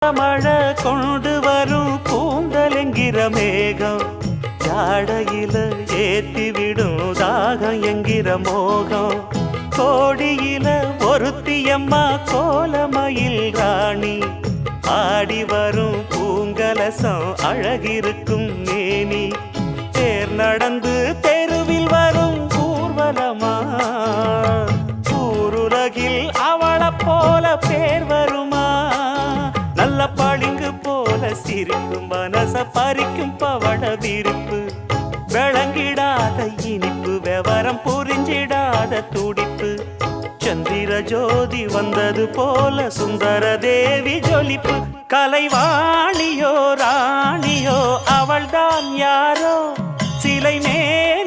மழை கொண்டு வரும் கூந்தல் என்கிற மேகம் ஜாடையில ஏத்திவிடும் தாகம் என்கிற மோகம் கோடியில ஒருத்தியம்மா கோலமயில் ராணி ஆடி வரும் பூங்கலசம் அழகிருக்கும் மேனி தேர் நடந்து தெருவில் வரும் ஊர்வலமா ஊருலகில் அவளை போல பேர் வருமா நல்ல பளிங்கு போல சிரிக்கும் மனச பறிக்கும் பவள விரிப்பு விளங்கிடாத இனிப்பு விவரம் புரிஞ்சிடாத துடிப்பு சந்திர ஜோதி வந்தது போல சுந்தர தேவி ஜொலிப்பு கலைவாணியோ ராணியோ அவள்தான் யாரோ சிலை மேல்